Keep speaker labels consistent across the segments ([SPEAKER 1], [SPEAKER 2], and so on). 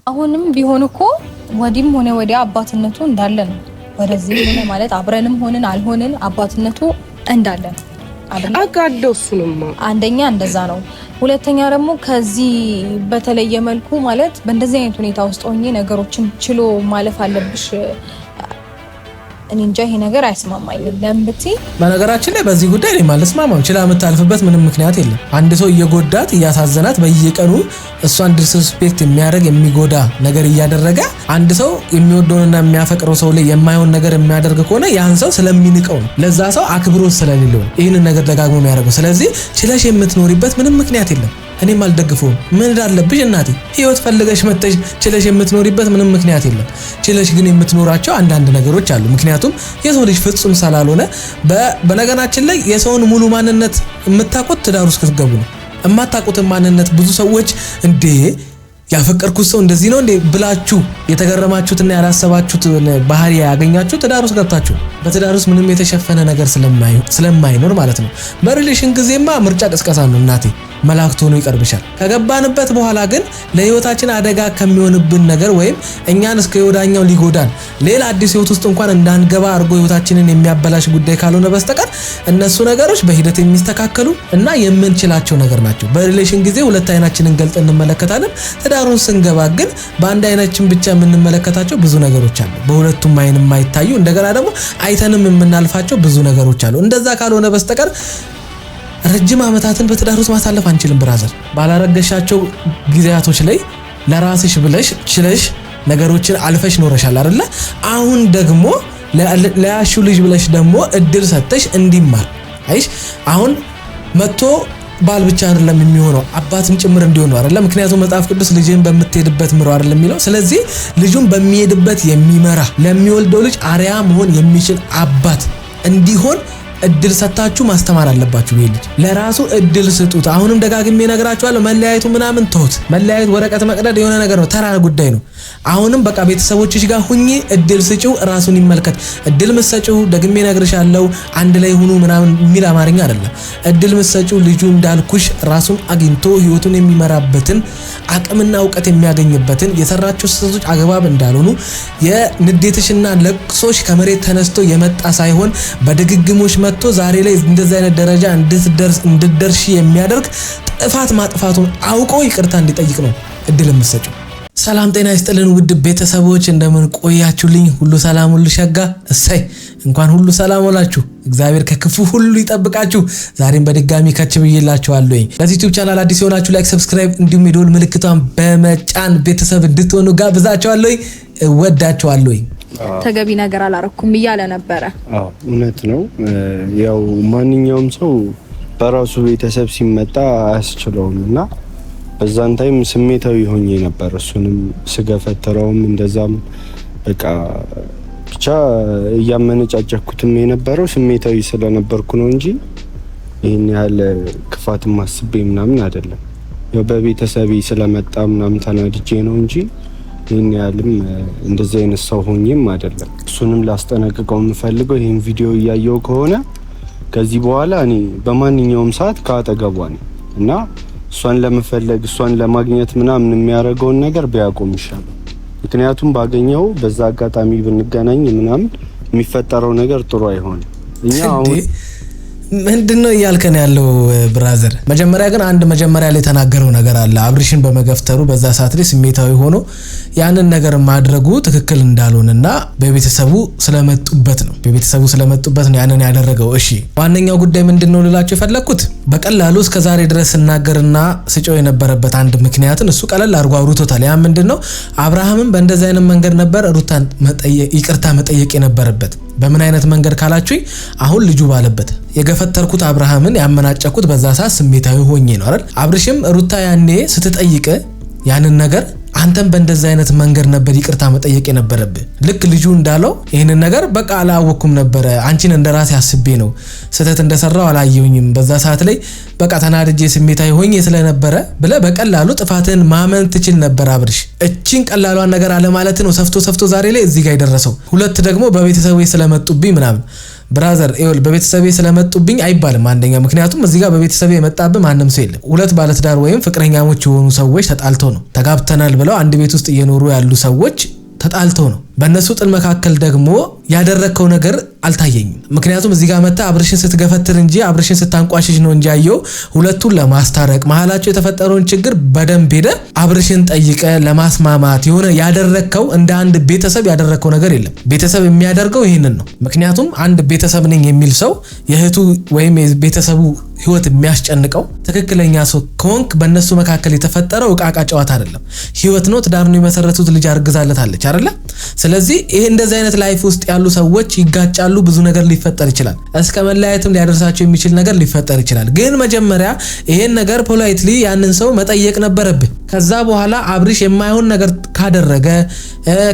[SPEAKER 1] አሁንም ቢሆን እኮ ወዲም ሆነ ወዲያ አባትነቱ እንዳለ ነው። ወደዚህ ሆነ ማለት አብረንም ሆነን አልሆነን አባትነቱ እንዳለ ነው አይደል?
[SPEAKER 2] አጋደው እሱንማ
[SPEAKER 1] አንደኛ እንደዛ ነው። ሁለተኛ ደግሞ ከዚህ በተለየ መልኩ ማለት በእንደዚህ አይነት ሁኔታ ውስጥ ሆኜ ነገሮችን ችሎ ማለፍ አለብሽ። እኔ እንጃ ይሄ ነገር አይስማማኝም። ለምብቲ
[SPEAKER 3] በነገራችን ላይ በዚህ ጉዳይ እኔ ማለስማማም ችላ የምታልፍበት ምንም ምክንያት የለም። አንድ ሰው እየጎዳት እያሳዘናት በየቀኑ እሷን ዲስሪስፔክት የሚያደርግ የሚጎዳ ነገር እያደረገ አንድ ሰው የሚወደውንና የሚያፈቅረው ሰው ላይ የማይሆን ነገር የሚያደርግ ከሆነ ያን ሰው ስለሚንቀው ነው፣ ለዛ ሰው አክብሮት ስለሌለው ነው ይህንን ነገር ደጋግሞ የሚያደርገው። ስለዚህ ችለሽ የምትኖሪበት ምንም ምክንያት የለም። እኔም አልደግፈውም። ምን እንዳለብሽ እናቴ ህይወት ፈልገሽ መጥተሽ ችለሽ የምትኖሪበት ምንም ምክንያት የለም። ችለሽ ግን የምትኖራቸው አንዳንድ ነገሮች አሉ። ምክንያቱም የሰው ልጅ ፍጹም ስላልሆነ በነገራችን ላይ የሰውን ሙሉ ማንነት የምታውቁት ትዳር ውስጥ ስትገቡ ነው። የማታውቁትን ማንነት ብዙ ሰዎች እንዴ ያፈቀርኩት ሰው እንደዚህ ነው እንዴ ብላችሁ የተገረማችሁትና ያላሰባችሁት ባህሪ ያገኛችሁ ትዳር ውስጥ ገብታችሁ። በትዳር ውስጥ ምንም የተሸፈነ ነገር ስለማይኖር ማለት ነው። በሪሌሽን ጊዜማ ምርጫ ቅስቀሳ ነው እናቴ፣ መላእክት ሆኖ ይቀርብሻል። ከገባንበት በኋላ ግን ለህይወታችን አደጋ ከሚሆንብን ነገር ወይም እኛን እስከ ወዳኛው ሊጎዳን ሌላ አዲስ ህይወት ውስጥ እንኳን እንዳንገባ አድርጎ ህይወታችንን የሚያበላሽ ጉዳይ ካልሆነ በስተቀር እነሱ ነገሮች በሂደት የሚስተካከሉ እና የምንችላቸው ነገር ናቸው። በሪሌሽን ጊዜ ሁለት አይናችንን ገልጠን እንመለከታለን። ትዳሩን ስንገባ ግን በአንድ አይናችን ብቻ የምንመለከታቸው ብዙ ነገሮች አሉ። በሁለቱም አይን የማይታዩ እንደገና ደግሞ አይተንም የምናልፋቸው ብዙ ነገሮች አሉ። እንደዛ ካልሆነ በስተቀር ረጅም ዓመታትን በትዳር ውስጥ ማሳለፍ አንችልም። ብራዘር ባላረገሻቸው ጊዜያቶች ላይ ለራስሽ ብለሽ ችለሽ ነገሮችን አልፈሽ ኖረሻል አይደለ? አሁን ደግሞ ለያሹ ልጅ ብለሽ ደግሞ እድል ሰጥተሽ እንዲማር አይሽ አሁን መጥቶ ባል ብቻ አይደለም የሚሆነው አባትም ጭምር እንዲሆን ነው አይደለ? ምክንያቱም መጽሐፍ ቅዱስ ልጅን በምትሄድበት ምሮ አይደለም የሚለው። ስለዚህ ልጁን በሚሄድበት የሚመራ ለሚወልደው ልጅ አርያ መሆን የሚችል አባት እንዲሆን እድል ሰጣችሁ ማስተማር አለባችሁ። ልጅ ለራሱ እድል ስጡት። አሁንም ደጋግሜ እነግራችኋለሁ፣ መለያየቱ ምናምን ተውት። መለያየት ወረቀት መቅደድ የሆነ ነገር ነው፣ ተራ ጉዳይ ነው። አሁንም በቃ ቤተሰቦችሽ ጋር ሁኚ፣ እድል ስጪው፣ ራሱን ይመልከት። እድል መስጠው ደግሜ እነግርሻለሁ፣ አንድ ላይ ሁኑ ምናምን የሚል አማርኛ አይደለም። እድል መስጠው ልጁ እንዳልኩሽ ራሱን አግኝቶ ህይወቱን የሚመራበትን አቅምና እውቀት የሚያገኝበትን የሰራቸው ስህተቶች አግባብ እንዳልሆኑ የንዴትሽና ለቅሶሽ ከመሬት ተነስቶ የመጣ ሳይሆን በድግግሞሽ መጥቶ ዛሬ ላይ እንደዚህ አይነት ደረጃ እንድትደርሺ የሚያደርግ ጥፋት ማጥፋቱን አውቆ ይቅርታ እንዲጠይቅ ነው እድል መስጠው። ሰላም ጤና ይስጥልን ውድ ቤተሰቦች፣ እንደምን ቆያችሁልኝ? ሁሉ ሰላም፣ ሁሉ ሸጋ። እሰይ እንኳን ሁሉ ሰላም ሆናችሁ። እግዚአብሔር ከክፉ ሁሉ ይጠብቃችሁ። ዛሬም በድጋሚ ከች ብዬላችኋለሁ። ለዚህ ዩቲዩብ ቻናል አዲስ የሆናችሁ ላይክ፣ ሰብስክራይብ እንዲሁም የደወል ምልክቷን በመጫን ቤተሰብ እንድትሆኑ ጋብዛችኋለሁ። እወዳችኋለሁ።
[SPEAKER 1] ተገቢ ነገር አላረኩም እያለ ነበረ።
[SPEAKER 4] አዎ እውነት ነው። ያው ማንኛውም ሰው በራሱ ቤተሰብ ሲመጣ አያስችለውምና በዛን ታይም ስሜታዊ ሆኜ ነበር። እሱንም ስገፈተረውም እንደዛም በቃ ብቻ እያመነጫጨኩትም የነበረው ስሜታዊ ስለነበርኩ ነው እንጂ ይሄን ያህል ክፋትም አስቤ ምናምን አይደለም። ያው በቤተሰቤ ስለመጣ ምናምን ተናድጄ ነው እንጂ ይሄን ያህልም እንደዚህ አይነት ሰው ሆኜም አይደለም። እሱንም ላስጠነቅቀው የምፈልገው ይሄን ቪዲዮ እያየው ከሆነ ከዚህ በኋላ እኔ በማንኛውም ሰዓት ካጠገቧ ነኝ እና እሷን ለመፈለግ እሷን ለማግኘት ምናምን የሚያደርገውን ነገር ቢያቆም ይሻላል። ምክንያቱም ባገኘው በዛ አጋጣሚ ብንገናኝ ምናምን የሚፈጠረው ነገር ጥሩ አይሆንም። እኛ አሁን
[SPEAKER 3] ምንድነው እያልከን ያለው ብራዘር? መጀመሪያ ግን አንድ መጀመሪያ ላይ ተናገረው ነገር አለ። አብርሽን በመገፍተሩ በዛ ሰዓት ላይ ስሜታዊ ሆኖ ያንን ነገር ማድረጉ ትክክል እንዳልሆነና በቤተሰቡ ስለመጡበት ነው ያንን ያደረገው። እሺ ዋነኛው ጉዳይ ምንድነው ልላችሁ የፈለኩት በቀላሉ እስከዛሬ ድረስ እናገርና ስጨው የነበረበት አንድ ምክንያትን እሱ ቀለል አድርጎ አውርቶታል። ያ ምንድነው አብርሃምም በእንደዛ አይነት መንገድ ነበር ሩታን ይቅርታ መጠየቅ የነበረበት። በምን አይነት መንገድ ካላችሁኝ አሁን ልጁ ባለበት የገፈተርኩት አብርሃምን ያመናጨኩት በዛ ሰዓት ስሜታዊ ሆኜ ነው አይደል? አብርሽም ሩታ ያኔ ስትጠይቅ ያንን ነገር አንተም በእንደዛ አይነት መንገድ ነበር ይቅርታ መጠየቅ የነበረብህ። ልክ ልጁ እንዳለው ይሄንን ነገር በቃ አላወኩም ነበር፣ አንቺን እንደራሴ አስቤ ነው ስህተት እንደሰራው አላየሁኝም፣ በዛ ሰዓት ላይ በቃ ተናድጄ ስሜታዊ ሆኜ ስለነበረ ብለህ በቀላሉ ጥፋትን ማመን ትችል ነበር አብርሽ። እቺን ቀላሏን ነገር አለ ማለት ነው ሰፍቶ ዛሬ ላይ እዚህ ጋር የደረሰው። ሁለት ደግሞ በቤተሰቦች ስለመጡብኝ ምናምን ብራዘር ይኸውልህ በቤተሰቤ ስለመጡብኝ አይባልም። አንደኛ ምክንያቱም እዚህ ጋር በቤተሰቤ የመጣብህ ማንም ሰው የለም። ሁለት ባለትዳር ወይም ፍቅረኛሞች የሆኑ ሰዎች ተጣልተው ነው ተጋብተናል ብለው አንድ ቤት ውስጥ እየኖሩ ያሉ ሰዎች ተጣልተው ነው። በእነሱ ጥል መካከል ደግሞ ያደረከው ነገር አልታየኝም። ምክንያቱም እዚህ ጋር መጣ አብርሽን ስትገፈትር እንጂ አብርሽን ስታንቋሽሽ ነው እንጂ ያየው ሁለቱን ለማስታረቅ መሐላቸው የተፈጠረውን ችግር በደንብ ሄደ አብርሽን ጠይቀ ለማስማማት የሆነ ያደረከው እንደ አንድ ቤተሰብ ያደረከው ነገር የለም። ቤተሰብ የሚያደርገው ይሄንን ነው። ምክንያቱም አንድ ቤተሰብ ነኝ የሚል ሰው የእህቱ ወይም የቤተሰቡ ህይወት የሚያስጨንቀው ትክክለኛ ሰው ከሆንክ በእነሱ መካከል የተፈጠረው ዕቃ ጨዋታ አይደለም። ህይወት ነው። ትዳር ነው የመሰረቱት። ልጅ አርግዛለታለች አይደለ? ስለዚህ ይሄ እንደዚህ አይነት ላይፍ ውስጥ ያሉ ሰዎች ይጋጫሉ። ብዙ ነገር ሊፈጠር ይችላል። እስከ መለያየትም ሊያደርሳቸው የሚችል ነገር ሊፈጠር ይችላል። ግን መጀመሪያ ይሄን ነገር ፖላይትሊ ያንን ሰው መጠየቅ ነበረብህ። ከዛ በኋላ አብርሽ የማይሆን ነገር ካደረገ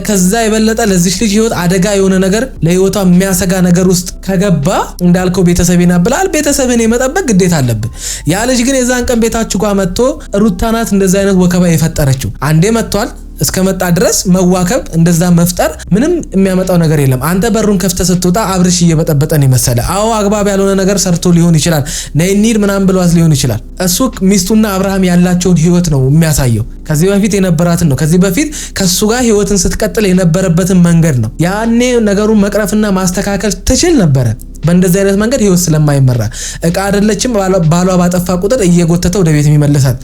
[SPEAKER 3] ከዛ የበለጠ ለዚህ ልጅ ህይወት አደጋ የሆነ ነገር ለህይወቷ የሚያሰጋ ነገር ውስጥ ከገባ እንዳልከው ቤተሰቤና ብላል ቤተሰብን የመጠበቅ ግዴታ አለብህ። ያ ልጅ ግን የዛን ቀን ቤታችሁ ጋር መጥቶ ሩታናት እንደዛ አይነት ወከባ የፈጠረችው አንዴ መጥቷል። እስከመጣ ድረስ መዋከብ እንደዛ መፍጠር ምንም የሚያመጣው ነገር የለም። አንተ በሩን ከፍተህ ስትወጣ አብርሽ እየበጠበጠን ይመሰለ አዎ አግባብ ያልሆነ ነገር ሰርቶ ሊሆን ይችላል። ነይኒድ ምናምን ብሏት ሊሆን ይችላል። እሱ ሚስቱና አብርሃም ያላቸውን ህይወት ነው የሚያሳየው። ከዚህ በፊት የነበራትን ነው። ከዚህ በፊት ከሱ ጋር ህይወትን ስትቀጥል የነበረበትን መንገድ ነው። ያኔ ነገሩን መቅረፍና ማስተካከል ትችል ነበረ። በእንደዚህ አይነት መንገድ ህይወት ስለማይመራ እቃ አይደለችም። ባሏ ባጠፋ ቁጥር እየጎተተ ወደ ቤት የሚመለሳት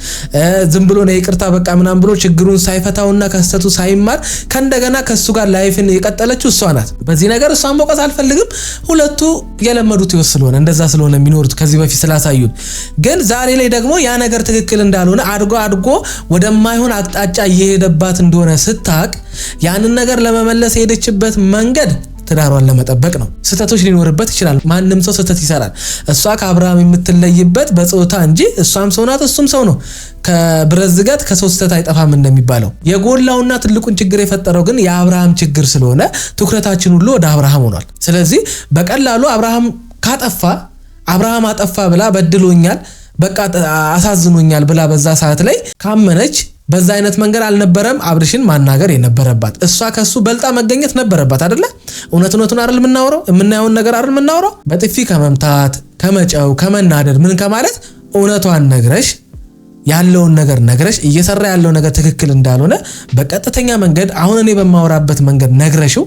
[SPEAKER 3] ዝም ብሎ ነው ይቅርታ በቃ ምናምን ብሎ ችግሩን ሳይፈታውና ከስተቱ ሳይማር ከእንደገና ከሱ ጋር ላይፍን የቀጠለችው እሷ ናት። በዚህ ነገር እሷን መውቀስ አልፈልግም። ሁለቱ የለመዱት ህይወት ስለሆነ እንደዛ ስለሆነ የሚኖሩት ከዚህ በፊት ስላሳዩን። ግን ዛሬ ላይ ደግሞ ያ ነገር ትክክል እንዳልሆነ አድጎ ወደማይሆን አቅጣጫ እየሄደባት እንደሆነ ስታቅ ያንን ነገር ለመመለስ የሄደችበት መንገድ ትዳሯን ለመጠበቅ ነው። ስተቶች ሊኖርበት ይችላል። ማንም ሰው ስተት ይሰራል። እሷ ከአብርሃም የምትለይበት በጾታ እንጂ እሷም ሰው ናት እሱም ሰው ነው። ከብረት ዝገት ከሰው ስተት አይጠፋም እንደሚባለው የጎላውና ትልቁን ችግር የፈጠረው ግን የአብርሃም ችግር ስለሆነ ትኩረታችን ሁሉ ወደ አብርሃም ሆኗል። ስለዚህ በቀላሉ አብርሃም ካጠፋ አብርሃም አጠፋ ብላ በድሎኛል በቃ አሳዝኖኛል ብላ በዛ ሰዓት ላይ ካመነች በዛ አይነት መንገድ አልነበረም አብርሽን ማናገር የነበረባት። እሷ ከሱ በልጣ መገኘት ነበረባት አይደለ? እውነቱን አይደል የምናወራው? የምናየውን ነገር አይደል የምናወራው? በጥፊ ከመምታት ከመጫው ከመናደድ ምን ከማለት እውነቷን ነግረሽ ያለውን ነገር ነግረሽ እየሰራ ያለው ነገር ትክክል እንዳልሆነ በቀጥተኛ መንገድ አሁን እኔ በማወራበት መንገድ ነግረሽው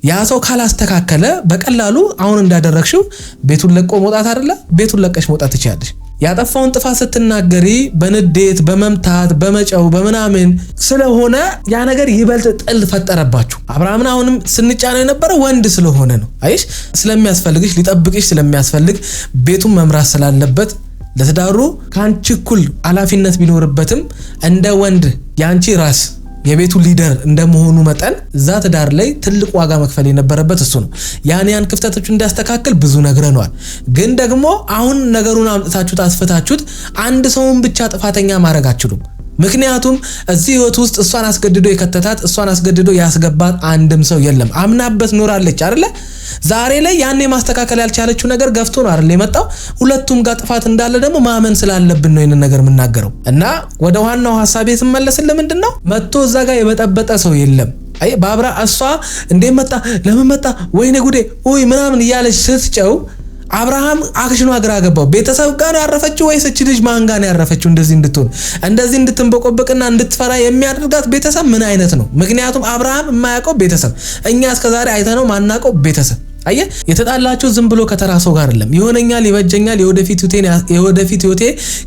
[SPEAKER 3] ያ ሰው ካላስተካከለ በቀላሉ አሁን እንዳደረግሽው ቤቱን ለቆ መውጣት አይደለ? ቤቱን ለቀሽ መውጣት ትችያለሽ። ያጠፋውን ጥፋት ስትናገሪ በንዴት በመምታት በመጫው በመናምን ስለሆነ ያ ነገር ይበልጥ ጥል ፈጠረባችሁ። አብርሃምን አሁንም ስንጫነው የነበረው ወንድ ስለሆነ ነው። አይሽ ስለሚያስፈልግሽ ሊጠብቅሽ ስለሚያስፈልግ ቤቱን መምራት ስላለበት ለትዳሩ ካንቺ እኩል ኃላፊነት ቢኖርበትም እንደ ወንድ ያንቺ ራስ የቤቱ ሊደር እንደመሆኑ መጠን እዛ ትዳር ላይ ትልቅ ዋጋ መክፈል የነበረበት እሱ ነው። ያን ክፍተቶች እንዲያስተካክል ብዙ ነግረናል። ግን ደግሞ አሁን ነገሩን አምጥታችሁት አስፈታችሁት አንድ ሰውን ብቻ ጥፋተኛ ማድረግ አትችሉም። ምክንያቱም እዚህ ህይወት ውስጥ እሷን አስገድዶ የከተታት እሷን አስገድዶ ያስገባት አንድም ሰው የለም። አምናበት ኖራለች አይደለ? ዛሬ ላይ ያኔ ማስተካከል ያልቻለችው ነገር ገፍቶ ነው አይደል የመጣው። ሁለቱም ጋር ጥፋት እንዳለ ደግሞ ማመን ስላለብን ነው ይሄን ነገር የምናገረው። እና ወደ ዋናው ሐሳቤ ስመለስልህ ምንድነው መጥቶ እዛ ጋር የበጠበጠ ሰው የለም። አይ ባብራ እሷ እንዴ መጣ ለምን መጣ ወይኔ ጉዴ ወይ ምናምን እያለች ስትጨው አብርሃም አክሽኑ አግራ ገባው። ቤተሰብ ጋር ነው ያረፈችው ወይስ እቺ ልጅ ማን ጋር ነው ያረፈችው? እንደዚህ እንድትንበቆበቅና እንድትፈራ የሚያደርጋት ቤተሰብ ምን አይነት ነው? ምክንያቱም አብርሃም የማያውቀው ቤተሰብ እኛ እስከዛሬ አይተነው ማናውቀው ቤተሰብ አየ የተጣላችሁ ዝም ብሎ ከተራሰው ጋር አይደለም። ይሆነኛል ይበጀኛል የወደፊት ህይወቴ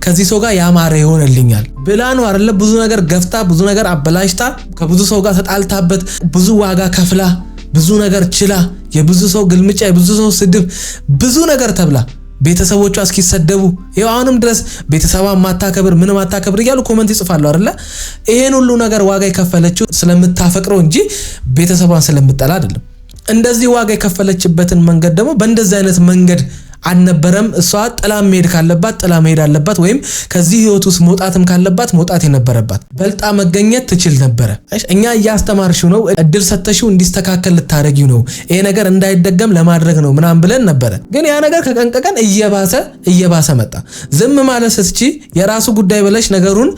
[SPEAKER 3] ከዚህ ሰው ጋር ያማረ ይሆንልኛል ብላ ነው አይደለ? ብዙ ነገር ገፍታ ብዙ ነገር አበላሽታ ከብዙ ሰው ጋር ተጣልታበት ብዙ ዋጋ ከፍላ ብዙ ነገር ችላ የብዙ ሰው ግልምጫ የብዙ ሰው ስድብ ብዙ ነገር ተብላ ቤተሰቦቿ እስኪሰደቡ ይሄው አሁንም ድረስ ቤተሰቧን ማታከብር ምን ማታከብር እያሉ ኮሜንት ይጽፋሉ አይደለ? ይሄን ሁሉ ነገር ዋጋ የከፈለችው ስለምታፈቅረው እንጂ ቤተሰቧን ስለምጠላ አይደለም። እንደዚህ ዋጋ የከፈለችበትን መንገድ ደግሞ በእንደዚህ አይነት መንገድ አልነበረም። እሷ ጥላ መሄድ ካለባት ጥላ መሄድ አለባት፣ ወይም ከዚህ ህይወት ውስጥ መውጣትም ካለባት መውጣት የነበረባት በልጣ መገኘት ትችል ነበረ። እኛ እያስተማርሽው ነው፣ እድል ሰተሽው እንዲስተካከል ልታረጊው ነው፣ ይሄ ነገር እንዳይደገም ለማድረግ ነው ምናምን ብለን ነበረ። ግን ያ ነገር ከቀን ከቀን እየባሰ መጣ። ዝም ማለት ስትቺ የራሱ ጉዳይ ብለሽ ነገሩን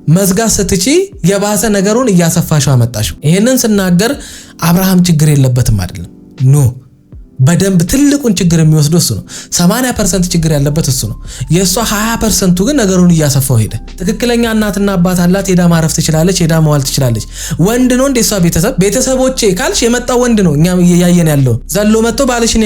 [SPEAKER 3] መዝጋት ስትቺ የባሰ ነገሩን እያሰፋሽው አመጣሽው። ይሄንን ስናገር አብርሃም ችግር የለበትም አይደለም። ኖ በደንብ ትልቁን ችግር የሚወስደው እሱ ነው። 80% ችግር ያለበት እሱ ነው። የእሷ 20% ግን ነገሩን እያሰፋው ሄደ። ትክክለኛ እናትና አባት አላት፣ ሄዳ ማረፍ ትችላለች፣ ሄዳ መዋል ትችላለች። ወንድ ነው እንደ እሷ ቤተሰቦቼ ካልሽ የመጣው ወንድ ነው። እኛ እያየን ያለው ዘሎ መጥቶ ባልሽን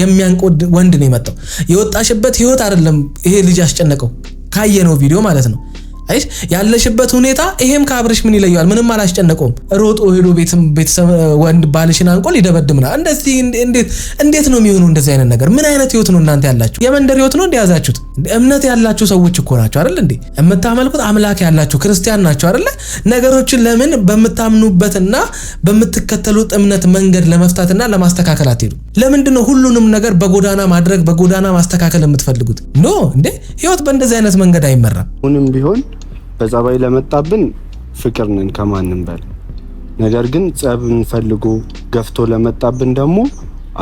[SPEAKER 3] የሚያንቆድ ወንድ ነው የመጣው። የወጣሽበት ህይወት አይደለም ይሄ ልጅ ያስጨነቀው ካየነው ቪዲዮ ማለት ነው። አይሽ ያለሽበት ሁኔታ ይሄም ከአብርሽ ምን ይለያል? ምንም አላስጨነቀውም። ሮጦ ሄዶ ቤተሰብ ወንድ ባልሽን አንቆ ሊደበድምና እንደዚህ እንዴት ነው የሚሆነው? እንደዚህ አይነት ነገር ምን አይነት ህይወት ነው እናንተ ያላችሁ? የመንደር ህይወት ነው እንደያዛችሁት? እምነት ያላችሁ ሰዎች እኮ ናችሁ አይደል እንዴ? የምታመልኩት አምላክ ያላችሁ ክርስቲያን ናችሁ አይደል? ነገሮችን ለምን በምታምኑበትና በምትከተሉት እምነት መንገድ ለመፍታትና ለማስተካከል አትሄዱ? ለምንድን ነው ሁሉንም ነገር በጎዳና ማድረግ በጎዳና ማስተካከል የምትፈልጉት? ኖ እንዴ ህይወት በእንደዚህ አይነት መንገድ አይመራም።
[SPEAKER 4] ሁንም ቢሆን በጸባይ ለመጣብን ፍቅር ነን ከማንም በላይ። ነገር ግን ጸብን ፈልጎ ገፍቶ ለመጣብን ደግሞ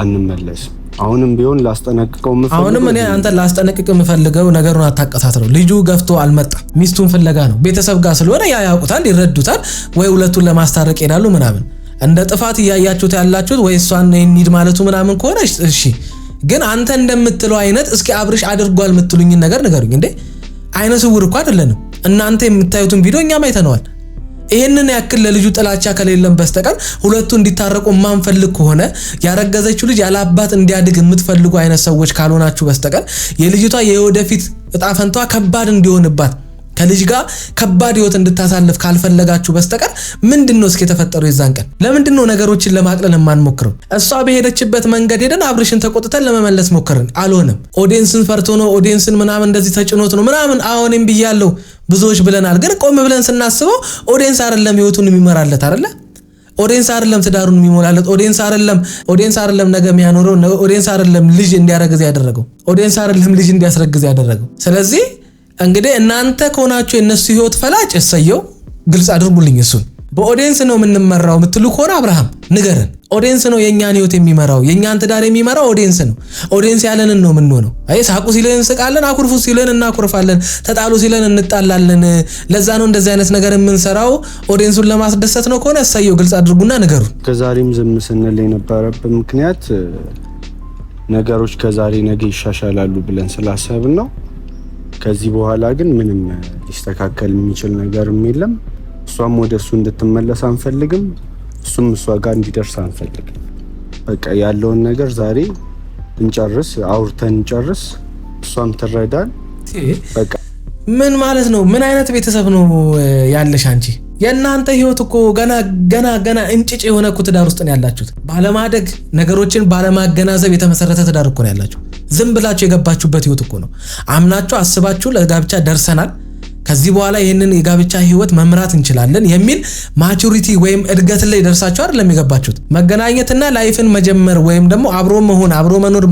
[SPEAKER 4] አንመለስም። አሁንም ቢሆን ላስጠነቅቀው የምፈልገው
[SPEAKER 3] አሁንም እኔ አንተ ላስጠነቅቅ የምፈልገው ነገሩን አታቀሳስረው። ልጁ ገፍቶ አልመጣም፣ ሚስቱን ፍለጋ ነው። ቤተሰብ ጋር ስለሆነ ያውቁታል፣ ይረዱታል፣ ወይ ሁለቱን ለማስታረቅ ይላሉ ምናምን። እንደ ጥፋት እያያችሁት ያላችሁት ወይ እሷን እንሂድ ማለቱ ምናምን ከሆነ እሺ። ግን አንተ እንደምትለው አይነት እስኪ አብርሽ አድርጓል የምትሉኝ ነገር ንገሩኝ እንዴ። አይነ ስውር እኮ አይደለንም። እናንተ የምታዩትን ቪዲዮ እኛም አይተነዋል። ይሄንን ያክል ለልጁ ጥላቻ ከሌለም በስተቀር ሁለቱ እንዲታረቁ ማንፈልግ ከሆነ ያረገዘችው ልጅ ያለ አባት እንዲያድግ የምትፈልጉ አይነት ሰዎች ካልሆናችሁ በስተቀር የልጅቷ የወደፊት እጣ ፈንታዋ ከባድ እንዲሆንባት ከልጅ ጋር ከባድ ህይወት እንድታሳልፍ ካልፈለጋችሁ በስተቀር ምንድነው እስኪ ተፈጠሩ? የዛን ቀን ለምንድነው ነገሮችን ለማቅለል የማንሞክረው? እሷ በሄደችበት መንገድ ሄደን አብርሽን ተቆጥተን ለመመለስ ሞከርን፣ አልሆነም። ኦዲየንስን ፈርቶ ነው፣ ኦዲየንስን ምናምን እንደዚህ ተጭኖት ነው ምናምን አሁንም ብያለሁ ብዙዎች ብለናል። ግን ቆም ብለን ስናስበው ኦዲየንስ አይደለም ህይወቱን የሚመራለት አይደለ? ኦዲየንስ አይደለም ትዳሩን የሚሞላለት፣ ኦዲየንስ አይደለም ነገ የሚያኖረው፣ ኦዲየንስ አይደለም ልጅ እንዲያረግዝ ያደረገው፣ ኦዲየንስ አይደለም ልጅ እንዲያስረግዝ ያደረገው። ስለዚህ እንግዲህ እናንተ ከሆናችሁ የነሱ ህይወት ፈላጭ እሰየው፣ ግልጽ አድርጉልኝ። እሱን በኦዲየንስ ነው የምንመራው የምትሉ ከሆነ አብርሃም ንገረን። ኦዲየንስ ነው የኛን ህይወት የሚመራው፣ የኛን ትዳር የሚመራው ኦዲየንስ ነው። ኦዲየንስ ያለንን ነው የምንሆነው። አይ ሳቁ ሲለን እንስቃለን፣ አኩርፉ ሲለን እናኩርፋለን፣ ተጣሉ ሲለን እንጣላለን። ለዛ ነው እንደዚህ አይነት ነገር የምንሰራው ኦዲየንሱን ለማስደሰት ነው ከሆነ እሰየው፣ ግልጽ አድርጉና ንገሩን።
[SPEAKER 4] ከዛሬም ዝም ስንል የነበረበት ምክንያት ነገሮች ከዛሬ ነገ ይሻሻላሉ ብለን ስላሰብን ነው። ከዚህ በኋላ ግን ምንም ሊስተካከል የሚችል ነገርም የለም። እሷም ወደ እሱ እንድትመለስ አንፈልግም፣ እሱም እሷ ጋር እንዲደርስ አንፈልግም። በቃ ያለውን ነገር ዛሬ እንጨርስ፣ አውርተን እንጨርስ፣ እሷም ትረዳን። በቃ
[SPEAKER 3] ምን ማለት ነው? ምን አይነት ቤተሰብ ነው ያለሽ አንቺ? የእናንተ ህይወት እኮ ገና እንጭጭ የሆነ እኮ ትዳር ውስጥ ነው ያላችሁት። ባለማደግ ነገሮችን ባለማገናዘብ የተመሰረተ ትዳር እኮ ነው ያላችሁ። ዝም ብላችሁ የገባችሁበት ህይወት እኮ ነው። አምናችሁ አስባችሁ ለጋብቻ ደርሰናል፣ ከዚህ በኋላ ይሄንን የጋብቻ ህይወት መምራት እንችላለን የሚል ማቹሪቲ ወይም እድገት ላይ ደርሳችሁ አይደለም የገባችሁት። መገናኘትና ላይፍን መጀመር ወይም ደግሞ አብሮ መሆን አብሮ መኖር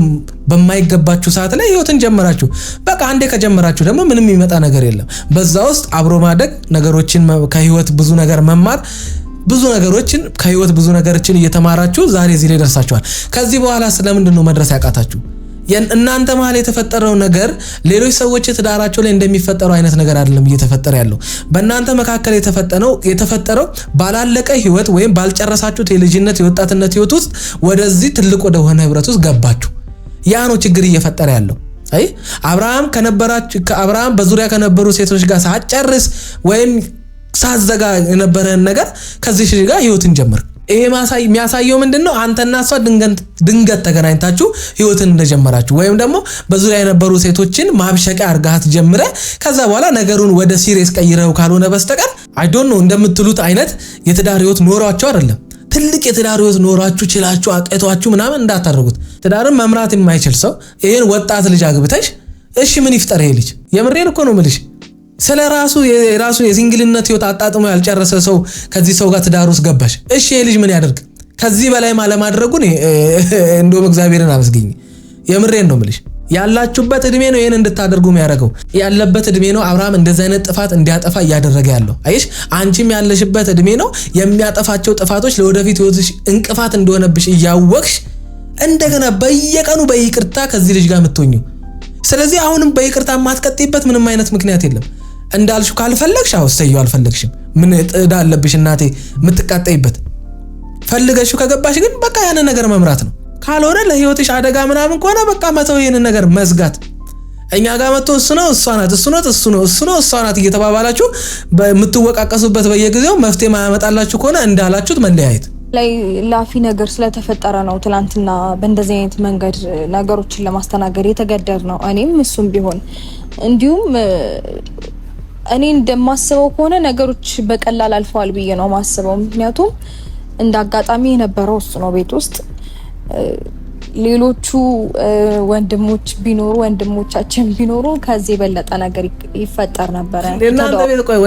[SPEAKER 3] በማይገባችሁ ሰዓት ላይ ህይወትን ጀመራችሁ። በቃ አንዴ ከጀመራችሁ ደግሞ ምንም የሚመጣ ነገር የለም። በዛ ውስጥ አብሮ ማደግ፣ ነገሮችን ከህይወት ብዙ ነገር መማር፣ ብዙ ነገሮችን ከህይወት ብዙ ነገሮችን እየተማራችሁ ዛሬ እዚህ ላይ ደርሳችኋል። ከዚህ በኋላ ስለምንድን ነው መድረስ ያቃታችሁ? እናንተ መሀል የተፈጠረው ነገር ሌሎች ሰዎች ትዳራቸው ላይ እንደሚፈጠረው አይነት ነገር አይደለም እየተፈጠረ ያለው። በእናንተ መካከል የተፈጠረው ባላለቀ ህይወት ወይም ባልጨረሳችሁት የልጅነት የወጣትነት ህይወት ውስጥ ወደዚህ ትልቅ ወደ ሆነ ህብረት ውስጥ ገባችሁ። ያ ነው ችግር እየፈጠረ ያለው። አይ አብርሃም በዙሪያ ከነበሩ ሴቶች ጋር ሳጨርስ ወይም ሳዘጋ የነበረን ነገር ከዚህ ልጅ ጋር ህይወትን ጀመር። ይሄ የሚያሳየው ምንድነው? አንተና እሷ ድንገት ተገናኝታችሁ ህይወትን እንደጀመራችሁ ወይም ደግሞ በዙሪያ የነበሩ ሴቶችን ማብሸቂያ አርጋት ጀምረ ከዛ በኋላ ነገሩን ወደ ሲሪየስ ቀይረው ካልሆነ በስተቀር አይ ዶንት ኖ እንደምትሉት አይነት የትዳር ህይወት ኖሯችሁ አይደለም። ትልቅ የትዳር ህይወት ኖራችሁ ችላችሁ አቀቷችሁ ምናምን እንዳታደርጉት። ትዳርን መምራት የማይችል ሰው ይሄን ወጣት ልጅ አግብተሽ እሺ ምን ይፍጠር ይሄ ልጅ? የምሬን እኮ ነው የምልሽ። ስለራሱ የራሱ የሲንግልነት ህይወት አጣጥሞ ያልጨረሰ ሰው ከዚህ ሰው ጋር ትዳር ውስጥ ገባሽ። እሺ የልጅ ምን ያደርግ? ከዚህ በላይ ማለማድረጉን እንደውም እግዚአብሔርን አመስግኝ። የምሬን ነው የምልሽ። ያላችሁበት እድሜ ነው ይሄን እንድታደርጉ የሚያደርገው። ያለበት እድሜ ነው አብርሃም እንደዚህ አይነት ጥፋት እንዲያጠፋ እያደረገ ያለው። አይሽ አንቺም ያለሽበት እድሜ ነው የሚያጠፋቸው ጥፋቶች ለወደፊት ህይወትሽ እንቅፋት እንደሆነብሽ እያወቅሽ እንደገና በየቀኑ በይቅርታ ከዚህ ልጅ ጋር የምትሆኚው። ስለዚህ አሁንም በይቅርታ ማትቀጥይበት ምንም አይነት ምክንያት የለም። እንዳልሽው ካልፈለግሽ አውስተዩ አልፈለግሽም ምን ጥዳ አለብሽ እናቴ የምትቃጠይበት። ፈልገሽው ከገባሽ ግን በቃ ያንን ነገር መምራት ነው። ካልሆነ ለህይወትሽ አደጋ ምናምን ከሆነ በቃ መተው ይሄንን ነገር መዝጋት። እኛ ጋር መጥቶ እሱ ነው እሷ ናት እየተባባላችሁ በምትወቃቀሱበት በየጊዜው መፍትሄ ማያመጣላችሁ ከሆነ እንዳላችሁት መለያየት
[SPEAKER 1] ላይ ላፊ ነገር ስለተፈጠረ ነው ትላንትና በእንደዚህ አይነት መንገድ ነገሮችን ለማስተናገድ የተገደድ ነው። እኔም እሱም ቢሆን እንዲሁም እኔ እንደማስበው ከሆነ ነገሮች በቀላል አልፈዋል ብዬ ነው ማስበው። ምክንያቱም እንዳጋጣሚ የነበረው እሱ ነው ቤት ውስጥ ሌሎቹ ወንድሞቻችን ቢኖሩ ከዚህ በለጠ ነገር ይፈጠር ነበር።
[SPEAKER 3] እናንተ ቤት ቆይ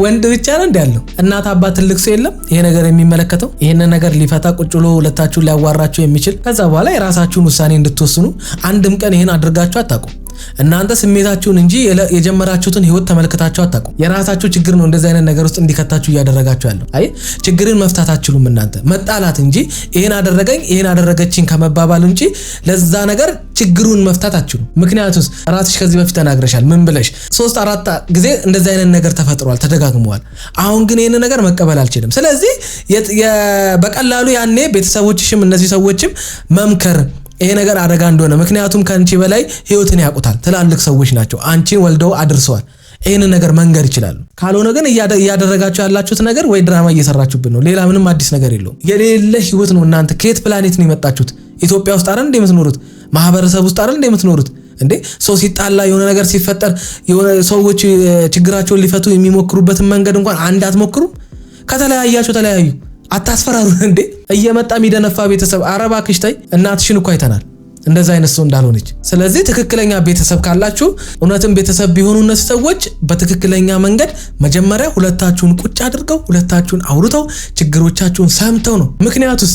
[SPEAKER 3] ወንድ ብቻ ነው እንዳለው እናት አባት ትልቅ ሰው የለም ይሄ ነገር የሚመለከተው ይሄን ነገር ሊፈታ ቁጭ ብሎ ሁለታችሁን ሊያዋራችሁ የሚችል ከዛ በኋላ የራሳችሁን ውሳኔ እንድትወስኑ አንድም ቀን ይሄን አድርጋችሁ አታውቁም። እናንተ ስሜታችሁን እንጂ የጀመራችሁትን ህይወት ተመልክታችሁ አታውቁም። የራሳችሁ ችግር ነው እንደዚህ አይነት ነገር ውስጥ እንዲከታችሁ እያደረጋችሁ ያለው። አይ ችግርን መፍታት አትችሉም እናንተ መጣላት እንጂ ይሄን አደረገኝ ይሄን አደረገችኝ ከመባባል እንጂ ለዛ ነገር ችግሩን መፍታት አትችሉም። ምክንያቱስ ራስሽ ከዚህ በፊት ተናግረሻል። ምን ብለሽ 3-4 ጊዜ እንደዚህ አይነት ነገር ተፈጥሯል፣ ተደጋግመዋል። አሁን ግን ይሄን ነገር መቀበል አልችልም። ስለዚህ በቀላሉ ያኔ ቤተሰቦችሽም እነዚህ ሰዎችም መምከር ይሄ ነገር አደጋ እንደሆነ ምክንያቱም ካንቺ በላይ ህይወትን ያውቁታል። ትላልቅ ሰዎች ናቸው፣ አንቺን ወልደው አድርሰዋል። ይሄን ነገር መንገር ይችላሉ። ካልሆነ ግን እያደረጋችሁ ያላችሁት ነገር ወይ ድራማ እየሰራችሁብን ነው። ሌላ ምንም አዲስ ነገር የለውም። የሌለ ህይወት ነው። እናንተ ከየት ፕላኔት ነው የመጣችሁት? ኢትዮጵያ ውስጥ አይደል እንደምትኖሩት? ማህበረሰብ ውስጥ አይደል እንደምትኖሩት? እንዴ ሰው ሲጣላ የሆነ ነገር ሲፈጠር የሆነ ሰዎች ችግራቸውን ሊፈቱ የሚሞክሩበትን መንገድ እንኳን አንድ አትሞክሩም? ከተለያያችሁ ተለያዩ። አታስፈራሩ እንዴ እየመጣ የሚደነፋ ቤተሰብ አረባክሽ ታይ እናትሽን እኮ አይተናል እንደዛ አይነት ሰው እንዳልሆነች። ስለዚህ ትክክለኛ ቤተሰብ ካላችሁ እውነትም ቤተሰብ ቢሆኑ እነዚህ ሰዎች በትክክለኛ መንገድ መጀመሪያ ሁለታችሁን ቁጭ አድርገው ሁለታችሁን አውርተው ችግሮቻችሁን ሰምተው ነው። ምክንያቱስ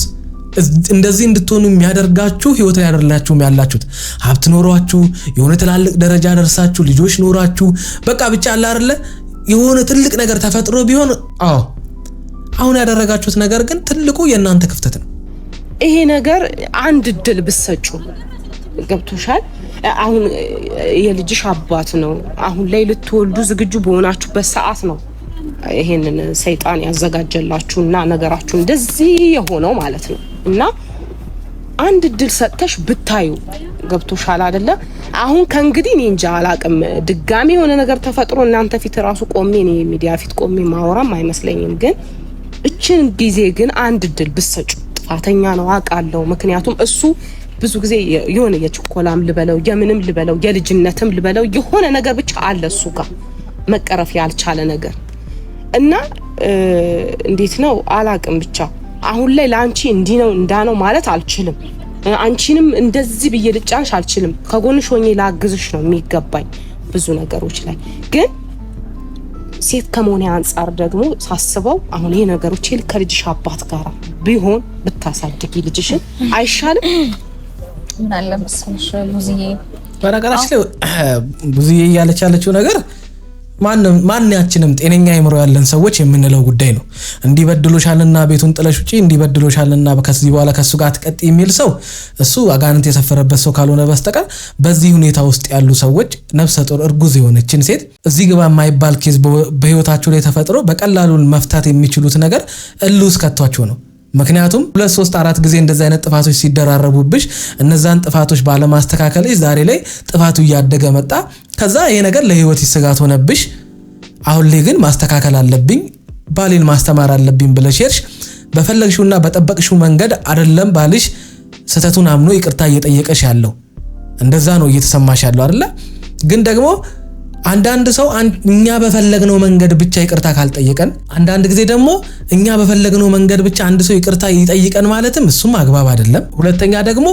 [SPEAKER 3] እንደዚህ እንድትሆኑ የሚያደርጋችሁ ህይወት ላይ አይደላችሁም ያላችሁት። ሀብት ኖሯችሁ የሆነ ትላልቅ ደረጃ ደርሳችሁ ልጆች ኖራችሁ በቃ ብቻ አለ አይደለ የሆነ ትልቅ ነገር ተፈጥሮ ቢሆን አሁን ያደረጋችሁት ነገር ግን ትልቁ የእናንተ ክፍተት ነው።
[SPEAKER 2] ይሄ ነገር አንድ እድል ብትሰጩ ገብቶሻል። አሁን የልጅሽ አባት ነው። አሁን ላይ ልትወልዱ ዝግጁ በሆናችሁበት ሰዓት ነው ይሄንን ሰይጣን ያዘጋጀላችሁና ነገራችሁ እንደዚህ የሆነው ማለት ነው። እና አንድ እድል ሰጥተሽ ብታዩ ገብቶሻል አይደለ? አሁን ከእንግዲህ እኔ እንጃ አላቅም። ድጋሚ የሆነ ነገር ተፈጥሮ እናንተ ፊት ራሱ ቆሜ እኔ ሚዲያ ፊት ቆሜ ማወራም አይመስለኝም። ግን እችን ጊዜ ግን አንድ እድል ብትሰጩ ጥፋተኛ ነው አውቃለሁ። ምክንያቱም እሱ ብዙ ጊዜ የሆነ የችኮላም ልበለው የምንም ልበለው የልጅነትም ልበለው የሆነ ነገር ብቻ አለ እሱ ጋር መቀረፍ ያልቻለ ነገር እና እንዴት ነው አላቅም። ብቻ አሁን ላይ ላንቺ እንዲህ ነው እንዳነው ማለት አልችልም። አንቺንም እንደዚህ ብዬ ልጫንሽ አልችልም። ከጎንሽ ሆኜ ላግዝሽ ነው የሚገባኝ ብዙ ነገሮች ላይ። ግን ሴት ከመሆኔ አንፃር ደግሞ ሳስበው አሁን ይሄ ነገሮች ከልጅሽ አባት ጋር ቢሆን ብታሳድጊ ልጅሽን አይሻልም?
[SPEAKER 1] ምን አለ መሰለሽ ብዙዬ
[SPEAKER 3] በነገራችን ላይ ብዙዬ ያለቻለችው ነገር ማንኛችንም ጤነኛ አይምሮ ያለን ሰዎች የምንለው ጉዳይ ነው። እንዲበድሎሻልና ቤቱን ጥለሽ ውጪ እንዲበድሎሻልና ከዚህ በኋላ ከሱ ጋር ተቀጥ የሚል ሰው እሱ አጋንንት የሰፈረበት ሰው ካልሆነ በስተቀር በዚህ ሁኔታ ውስጥ ያሉ ሰዎች ነፍሰ ጡር እርጉዝ የሆነችን ሴት እዚህ ግባ የማይባል ኬዝ በህይወታቸው ላይ ተፈጥሮ በቀላሉ መፍታት የሚችሉት ነገር እልውስ ከቷቸው ነው። ምክንያቱም 2-3-4 ጊዜ እንደዚህ አይነት ጥፋቶች ሲደራረቡብሽ እነዛን ጥፋቶች ባለማስተካከልሽ ዛሬ ላይ ጥፋቱ እያደገ መጣ። ከዛ ይሄ ነገር ለህይወት ይስጋት ሆነብሽ። አሁን ላይ ግን ማስተካከል አለብኝ ባሌን ማስተማር አለብኝ ብለሽ ሄድሽ። በፈለግሽውና በጠበቅሽው መንገድ አይደለም ባልሽ ስህተቱን አምኖ ይቅርታ እየጠየቀሽ ያለው እንደዛ ነው እየተሰማሽ ያለው አይደለ? ግን ደግሞ አንዳንድ ሰው እኛ በፈለግነው መንገድ ብቻ ይቅርታ ካልጠየቀን፣ አንዳንድ ጊዜ ደግሞ እኛ በፈለግነው መንገድ ብቻ አንድ ሰው ይቅርታ ይጠይቀን ማለትም እሱም አግባብ አይደለም። ሁለተኛ ደግሞ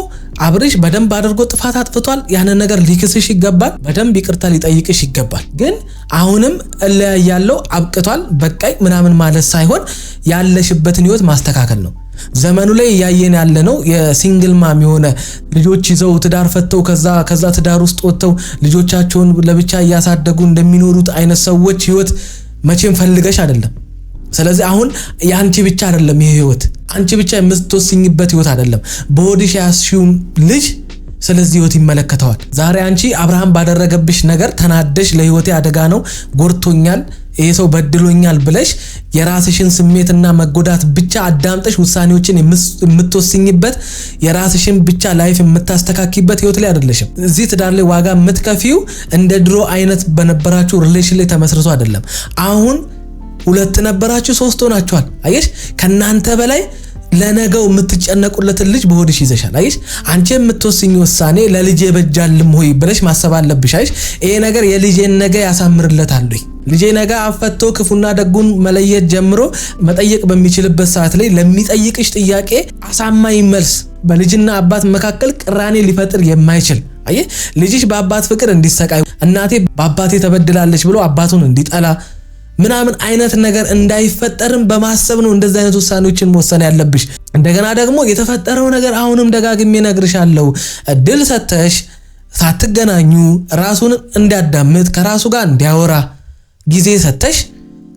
[SPEAKER 3] አብርሽ በደንብ አድርጎ ጥፋት አጥፍቷል። ያንን ነገር ሊክስሽ ይገባል። በደንብ ይቅርታ ሊጠይቅሽ ይገባል። ግን አሁንም እለያያለው አብቅቷል በቃይ ምናምን ማለት ሳይሆን ያለሽበትን ህይወት ማስተካከል ነው። ዘመኑ ላይ ያየን ያለ ነው የሲንግል ማም የሆነ ልጆች ይዘው ትዳር ፈተው ከዛ ትዳር ውስጥ ወጥተው ልጆቻቸውን ለብቻ እያሳደጉ እንደሚኖሩት አይነት ሰዎች ህይወት መቼም ፈልገሽ አይደለም። ስለዚህ አሁን ያንቺ ብቻ አይደለም ይሄ ህይወት፣ አንቺ ብቻ የምትወስኝበት ህይወት አይደለም። በሆድሽ ያስሽው ልጅ ስለዚህ ህይወት ይመለከተዋል። ዛሬ አንቺ አብርሃም ባደረገብሽ ነገር ተናደሽ ለህይወቴ አደጋ ነው ጎርቶኛል ይሄ ሰው በድሎኛል ብለሽ የራስሽን ስሜትና መጎዳት ብቻ አዳምጠሽ ውሳኔዎችን የምትወስኝበት የራስሽን ብቻ ላይፍ የምታስተካክይበት ህይወት ላይ አይደለሽም። እዚህ ትዳር ላይ ዋጋ የምትከፊው እንደ ድሮ አይነት በነበራችሁ ሪሌሽን ላይ ተመስርቶ አይደለም። አሁን 2 ነበራችሁ 3 ሆናችኋል። አየሽ ከናንተ በላይ ለነገው የምትጨነቁለትን ልጅ በሆድሽ ይዘሻል። አይሽ አንቺ የምትወስኝ ውሳኔ ለልጄ በጃልም ሆይ ብለሽ ማሰብ አለብሽ። አይሽ ይሄ ነገር የልጄን ነገ ያሳምርለታል ወይ? ልጄ ነገ አፈቶ ክፉና ደጉን መለየት ጀምሮ መጠየቅ በሚችልበት ሰዓት ላይ ለሚጠይቅሽ ጥያቄ አሳማኝ መልስ በልጅና አባት መካከል ቅራኔ ሊፈጥር የማይችል አየ ልጅሽ በአባት ፍቅር እንዲሰቃይ እናቴ በአባቴ ተበድላለች ብሎ አባቱን እንዲጠላ ምናምን አይነት ነገር እንዳይፈጠርም በማሰብ ነው እንደዛ አይነት ውሳኔዎችን መወሰን ያለብሽ። እንደገና ደግሞ የተፈጠረው ነገር አሁንም ደጋግሜ ነግርሻለሁ፣ እድል ሰተሽ ሳትገናኙ ራሱን እንዲያዳምጥ ከራሱ ጋር እንዲያወራ ጊዜ ሰተሽ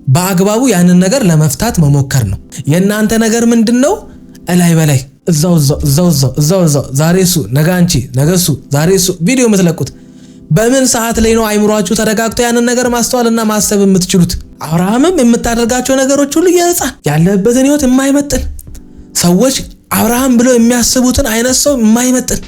[SPEAKER 3] በአግባቡ ያንን ነገር ለመፍታት መሞከር ነው። የእናንተ ነገር ምንድነው? እላይ በላይ እዛው ዛሬ እሱ ነገ አንቺ ነገ እሱ ዛሬ እሱ ቪዲዮ የምትለቁት በምን ሰዓት ላይ ነው አይምሯችሁ ተረጋግቶ ያንን ነገር ማስተዋልና ማሰብ የምትችሉት? አብርሃምም የምታደርጋቸው ነገሮች ሁሉ የህፃን ያለበትን ህይወት የማይመጥን ሰዎች አብርሃም ብለው የሚያስቡትን አይነት ሰው የማይመጥን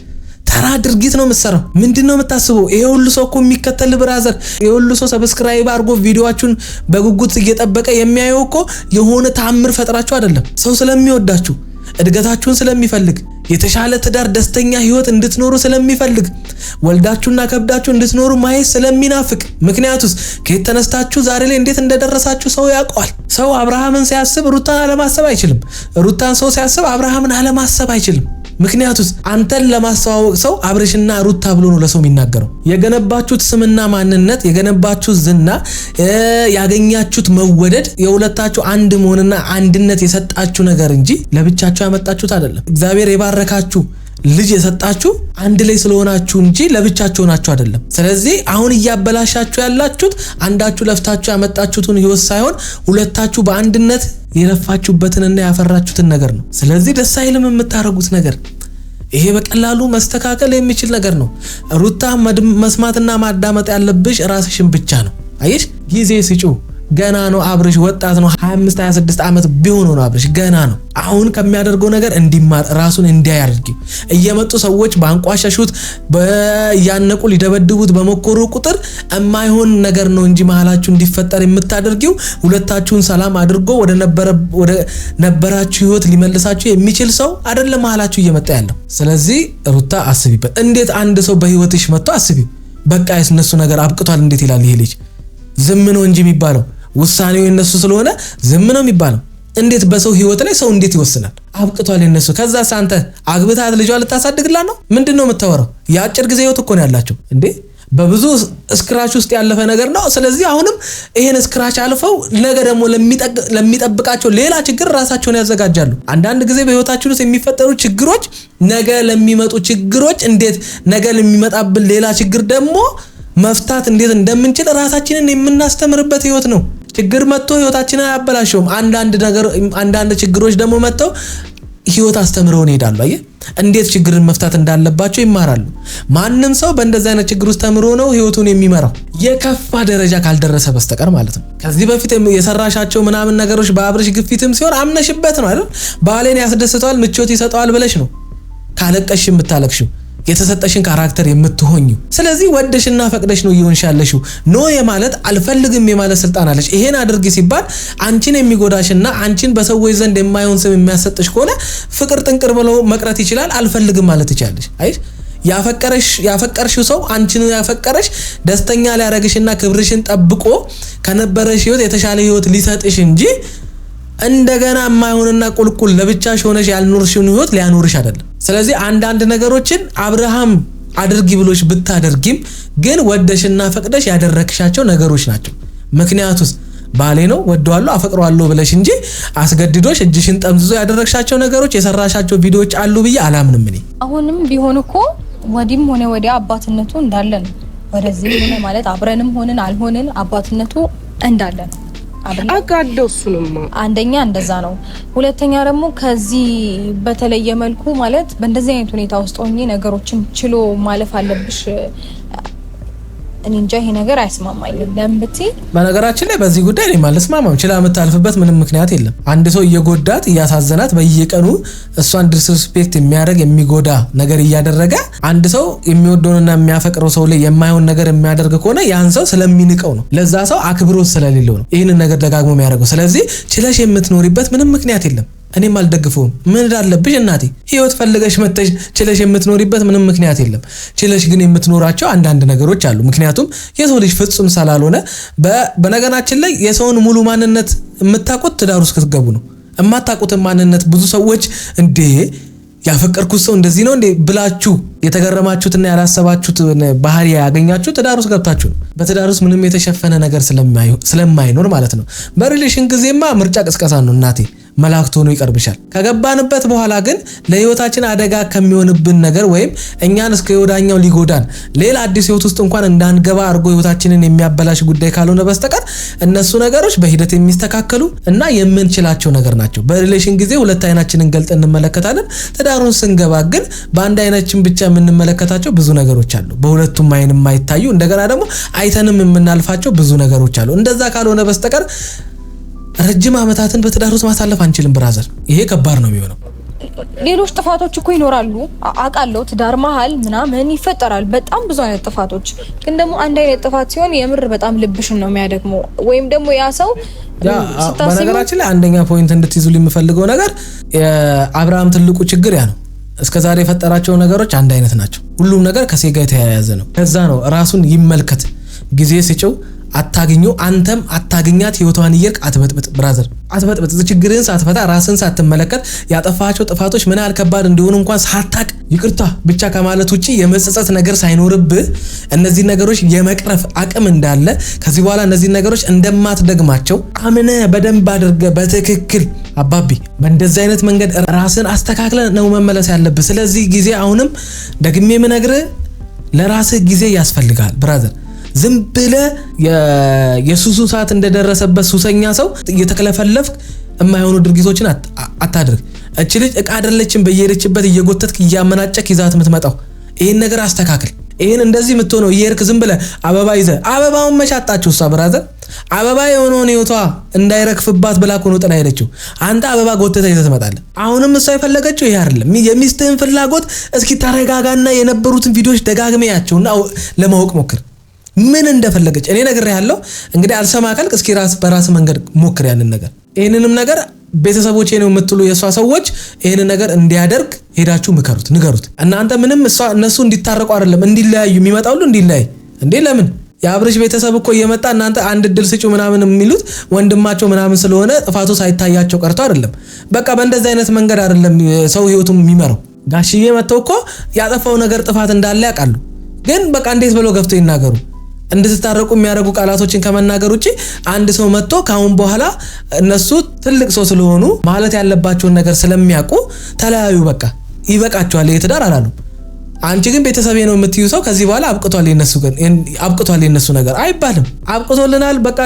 [SPEAKER 3] ተራ ድርጊት ነው የምትሰራው። ምንድነው የምታስበው? ይሄ ሁሉ ሰው እኮ የሚከተል ብራዘር፣ ይሄ ሁሉ ሰው ሰብስክራይብ አድርጎ ቪዲዮአችሁን በጉጉት እየጠበቀ የሚያየው እኮ የሆነ ታምር ፈጥራችሁ አይደለም። ሰው ስለሚወዳችሁ እድገታችሁን ስለሚፈልግ የተሻለ ትዳር ደስተኛ ህይወት እንድትኖሩ ስለሚፈልግ ወልዳችሁና ከብዳችሁ እንድትኖሩ ማየት ስለሚናፍቅ ምክንያቱስ ከየት ተነስታችሁ ዛሬ ላይ እንዴት እንደደረሳችሁ ሰው ያውቀዋል። ሰው አብርሃምን ሲያስብ ሩታን አለማሰብ አይችልም። ሩታን ሰው ሲያስብ አብርሃምን አለማሰብ አይችልም። ምክንያቱስ አንተን ለማስተዋወቅ ሰው አብርሽና ሩታ ብሎ ነው ለሰው የሚናገረው። የገነባችሁት ስምና ማንነት የገነባችሁት ዝና ያገኛችሁት መወደድ የሁለታችሁ አንድ መሆንና አንድነት የሰጣችሁ ነገር እንጂ ለብቻችሁ ያመጣችሁት አይደለም። እግዚአብሔር የባረካችሁ ልጅ የሰጣችሁ አንድ ላይ ስለሆናችሁ እንጂ ለብቻችሁ ሆናችሁ አይደለም። ስለዚህ አሁን እያበላሻችሁ ያላችሁት አንዳችሁ ለፍታችሁ ያመጣችሁትን ህይወት ሳይሆን ሁለታችሁ በአንድነት የለፋችሁበትንና ያፈራችሁትን ነገር ነው። ስለዚህ ደስ አይልም የምታረጉት ነገር። ይሄ በቀላሉ መስተካከል የሚችል ነገር ነው። ሩታ መስማትና ማዳመጥ ያለብሽ ራስሽን ብቻ ነው። አይሽ ጊዜ ስጪው። ገና ነው አብርሽ፣ ወጣት ነው። 25 26 ዓመት ቢሆን ነው አብርሽ፣ ገና ነው። አሁን ከሚያደርገው ነገር እንዲማር ራሱን እንዲያያርግ እየመጡ ሰዎች ባንቋሸሹት በያነቁ ሊደበድቡት በመኮሩ ቁጥር የማይሆን ነገር ነው እንጂ መሃላችሁ እንዲፈጠር የምታደርጊው ሁለታችሁን ሰላም አድርጎ ወደ ነበራችሁ ህይወት ሊመልሳችሁ የሚችል ሰው አይደለም መሃላችሁ እየመጣ ያለው። ስለዚህ ሩታ አስቢበት። እንዴት አንድ ሰው በህይወትሽ መጥቶ አስቢው በቃ የነሱ ነገር አብቅቷል እንዴት ይላል ይሄ ልጅ? ዝም ነው እንጂ የሚባለው ውሳኔው የነሱ ስለሆነ ዝም ነው የሚባለው። እንዴት በሰው ህይወት ላይ ሰው እንዴት ይወስናል? አብቅቷል የነሱ። ከዛ ሳንተ አግብታት ልጇ ልታሳድግላት ነው? ምንድነው የምታወራው? የአጭር ጊዜ ህይወት እኮ ነው ያላችሁ እንዴ። በብዙ ስክራች ውስጥ ያለፈ ነገር ነው። ስለዚህ አሁንም ይሄን ስክራች አልፈው ነገ ደግሞ ለሚጠብቃቸው ሌላ ችግር ራሳቸውን ያዘጋጃሉ። አንዳንድ ጊዜ በህይወታችን ውስጥ የሚፈጠሩ ችግሮች ነገ ለሚመጡ ችግሮች እንዴት ነገ ለሚመጣብን ሌላ ችግር ደግሞ መፍታት እንዴት እንደምንችል ራሳችንን የምናስተምርበት ህይወት ነው። ችግር መጥቶ ህይወታችንን አያበላሽውም። አንዳንድ ችግሮች ደግሞ መጥተው ህይወት አስተምረውን ይሄዳሉ። አየህ እንዴት ችግርን መፍታት እንዳለባቸው ይማራሉ። ማንም ሰው በእንደዛ አይነት ችግር ውስጥ ተምሮ ነው ህይወቱን የሚመራው የከፋ ደረጃ ካልደረሰ በስተቀር ማለት ነው። ከዚህ በፊት የሰራሻቸው ምናምን ነገሮች በአብርሽ ግፊትም ሲሆን አምነሽበት ነው አይደል? ባሌን ያስደስተዋል ምቾት ይሰጠዋል ብለሽ ነው ካለቀሽ የምታለቅሽው የተሰጠሽን ካራክተር የምትሆኙ። ስለዚህ ወደሽና ፈቅደሽ ነው ይሆንሻለሽው። ኖ የማለት አልፈልግም የማለት ስልጣን አለሽ። ይሄን አድርጊ ሲባል አንቺን የሚጎዳሽና አንቺን በሰዎች ዘንድ የማይሆን ስም የሚያሰጥሽ ከሆነ ፍቅር ጥንቅር ብሎ መቅረት ይችላል። አልፈልግም ማለት ይቻለሽ። አይሽ ያፈቀርሽው ሰው አንቺን ያፈቀረሽ ደስተኛ ሊያረግሽና ክብርሽን ጠብቆ ከነበረሽ ህይወት የተሻለ ህይወት ሊሰጥሽ እንጂ እንደገና የማይሆንና ቁልቁል ለብቻሽ ሆነሽ ያልኖርሽውን ህይወት ሊያኖርሽ አይደለም። ስለዚህ አንዳንድ ነገሮችን አብርሃም አድርጊ ብሎሽ ብታደርጊም ግን ወደሽና ፈቅደሽ ያደረክሻቸው ነገሮች ናቸው። ምክንያቱስ ባሌ ነው ወደዋለሁ አፈቅረዋለሁ ብለሽ እንጂ አስገድዶሽ እጅሽን ጠምዝዞ ያደረክሻቸው ነገሮች የሰራሻቸው ቪዲዮዎች አሉ ብዬ አላምንም እኔ።
[SPEAKER 1] አሁንም ቢሆን እኮ ወዲም ሆነ ወዲያ አባትነቱ እንዳለ ነው። ወደዚህ ሆነ ማለት አብረንም ሆነን አልሆነን አባትነቱ እንዳለ ነው።
[SPEAKER 2] አጋደው እሱንማ
[SPEAKER 1] አንደኛ እንደዛ ነው። ሁለተኛ ደግሞ ከዚህ በተለየ መልኩ ማለት በእንደዚህ አይነት ሁኔታ ውስጥ ሆኜ ነገሮችን ችሎ ማለፍ አለብሽ እኔ እንጃ ይሄ ነገር አይስማማኝም። ለምብቲ
[SPEAKER 3] በነገራችን ላይ በዚህ ጉዳይ እኔ ማለት ማማም ችላ የምታልፍበት ምንም ምክንያት የለም። አንድ ሰው እየጎዳት እያሳዘናት በየቀኑ እሷን ዲስሪስፔክት የሚያደርግ የሚጎዳ ነገር እያደረገ አንድ ሰው የሚወደውንና የሚያፈቅረው ሰው ላይ የማይሆን ነገር የሚያደርግ ከሆነ ያን ሰው ስለሚንቀው ነው፣ ለዛ ሰው አክብሮት ስለሌለው ነው ይህንን ነገር ደጋግሞ የሚያደርገው። ስለዚህ ችለሽ የምትኖሪበት ምንም ምክንያት የለም። እኔም አልደግፈውም። ምን እንዳለብሽ እናቴ ህይወት ፈልገሽ መተሽ ችለሽ የምትኖሪበት ምንም ምክንያት የለም። ችለሽ ግን የምትኖራቸው አንዳንድ ነገሮች አሉ። ምክንያቱም የሰው ልጅ ፍጹም ስላልሆነ በነገራችን ላይ የሰውን ሙሉ ማንነት የምታውቁት ትዳር ውስጥ ስትገቡ ነው። የማታውቁትን ማንነት ብዙ ሰዎች እንዴ ያፈቀርኩት ሰው እንደዚህ ነው እንዴ ብላችሁ የተገረማችሁትና ያላሰባችሁት ባህሪ ያገኛችሁ ትዳር ውስጥ ገብታችሁ ነው። በትዳር ውስጥ ምንም የተሸፈነ ነገር ስለማይኖር ማለት ነው። በሪሌሽን ጊዜማ ምርጫ ቅስቀሳ ነው እናቴ፣ መላእክት ሆኖ ይቀርብሻል። ከገባንበት በኋላ ግን ለህይወታችን አደጋ ከሚሆንብን ነገር ወይም እኛን እስከ ወዳኛው ሊጎዳን ሌላ አዲስ ህይወት ውስጥ እንኳን እንዳንገባ አድርጎ ህይወታችንን የሚያበላሽ ጉዳይ ካልሆነ በስተቀር እነሱ ነገሮች በሂደት የሚስተካከሉ እና የምንችላቸው ነገር ናቸው። በሪሌሽን ጊዜ ሁለት አይናችንን ገልጠን እንመለከታለን። ትዳሩን ስንገባ ግን በአንድ አይናችን ብቻ የምንመለከታቸው ብዙ ነገሮች አሉ። በሁለቱም አይን የማይታዩ እንደገና ደግሞ አይተንም የምናልፋቸው ብዙ ነገሮች አሉ። እንደዛ ካልሆነ በስተቀር ረጅም ዓመታትን በትዳር ውስጥ ማሳለፍ አንችልም ብራዘር። ይሄ ከባድ ነው የሚሆነው።
[SPEAKER 1] ሌሎች ጥፋቶች እኮ ይኖራሉ አውቃለሁ። ትዳር መሀል ምናምን ይፈጠራል በጣም ብዙ አይነት ጥፋቶች። ግን ደግሞ አንድ አይነት ጥፋት ሲሆን የምር በጣም ልብሽን ነው የሚያደክመው። ወይም ደግሞ ያ ሰው
[SPEAKER 3] በነገራችን ላይ አንደኛ ፖይንት እንድትይዙልኝ የምፈልገው ነገር የአብርሃም ትልቁ ችግር ያ ነው። እስከዛሬ የፈጠራቸው ነገሮች አንድ አይነት ናቸው። ሁሉም ነገር ከሴጋ የተያያዘ ነው። ከዛ ነው ራሱን ይመልከት፣ ጊዜ ሲጨው አታግኙ፣ አንተም አታግኛት፣ ህይወቷን ይርቅ። አትበጥብጥ ብራዘር፣ አትበጥብጥ። ችግርህን ሳትፈታ ራስን ሳትመለከት ያጠፋቸው ጥፋቶች ምን ያህል ከባድ እንደሆኑ እንኳን ሳታቅ ይቅርታ ብቻ ከማለት ውጪ የመጸጸት ነገር ሳይኖርብህ እነዚህ ነገሮች የመቅረፍ አቅም እንዳለ ከዚህ በኋላ እነዚህ ነገሮች እንደማትደግማቸው አምነህ በደንብ አድርገህ በትክክል አባቢ በእንደዚህ አይነት መንገድ ራስን አስተካክለ ነው መመለስ ያለብህ። ስለዚህ ጊዜ አሁንም ደግሜ የምነግርህ ለራስህ ጊዜ ያስፈልጋል ብራዘር። ዝም ብለ የሱሱ ሰዓት እንደደረሰበት ሱሰኛ ሰው እየተከለፈለፍክ የማይሆኑ ድርጊቶችን አታድርግ። እቺ ልጅ እቃ አይደለችም በየሄደችበት እየጎተትክ እያመናጨክ ይዛት የምትመጣው። ይሄን ነገር አስተካክል። ይሄን እንደዚህ የምትሆነው እየሄድክ ዝም ብለ አበባ ይዘ አበባውን መቻጣችሁ እሷ ብራዘር አበባ የሆነውን ህይወቷ እንዳይረክፍባት ብላ እኮ ነው ጥላ ሄደችው። አንተ አበባ ጎተተ ይዘህ ትመጣለህ። አሁንም እሷ የፈለገችው ይሄ አይደለም። የሚስትህን ፍላጎት እስኪ ተረጋጋና የነበሩትን ቪዲዮዎች ደጋግሜ ያቸውና ለማወቅ ሞክር ምን እንደፈለገች። እኔ ነገር ያለው እንግዲህ አልሰማ ካልክ እስኪ በራስ መንገድ ሞክር ያንን ነገር። ይሄንንም ነገር ቤተሰቦቼ ነው የምትሉ የሷ ሰዎች ይሄንን ነገር እንዲያደርግ ሄዳችሁ ምከሩት፣ ንገሩት። እናንተ ምንም እነሱ እንዲታረቁ አይደለም እንዲለያዩ የሚመጣው እንዲለያይ እንዴ ለምን የአብርሽ ቤተሰብ እኮ እየመጣ እናንተ አንድ እድል ስጪው ምናምን የሚሉት ወንድማቸው ምናምን ስለሆነ ጥፋቱ ሳይታያቸው ቀርቶ አይደለም። በቃ በእንደዚህ አይነት መንገድ አይደለም ሰው ህይወቱን የሚመራው። ጋሽዬ መተው እኮ ያጠፋው ነገር ጥፋት እንዳለ ያውቃሉ። ግን በቃ እንዴት ብለው ገፍተው ይናገሩ? እንድትታረቁ የሚያደርጉ ቃላቶችን ከመናገር ውጪ አንድ ሰው መጥቶ ካሁን በኋላ እነሱ ትልቅ ሰው ስለሆኑ ማለት ያለባቸውን ነገር ስለሚያውቁ ተለያዩ፣ በቃ ይበቃቸዋል የትዳር አላሉ። አንቺ ግን ቤተሰቤ ነው የምትዩ ሰው ከዚህ በኋላ አብቅቷል የነሱ ነገር አይባልም። አብቅቶልናል በቃ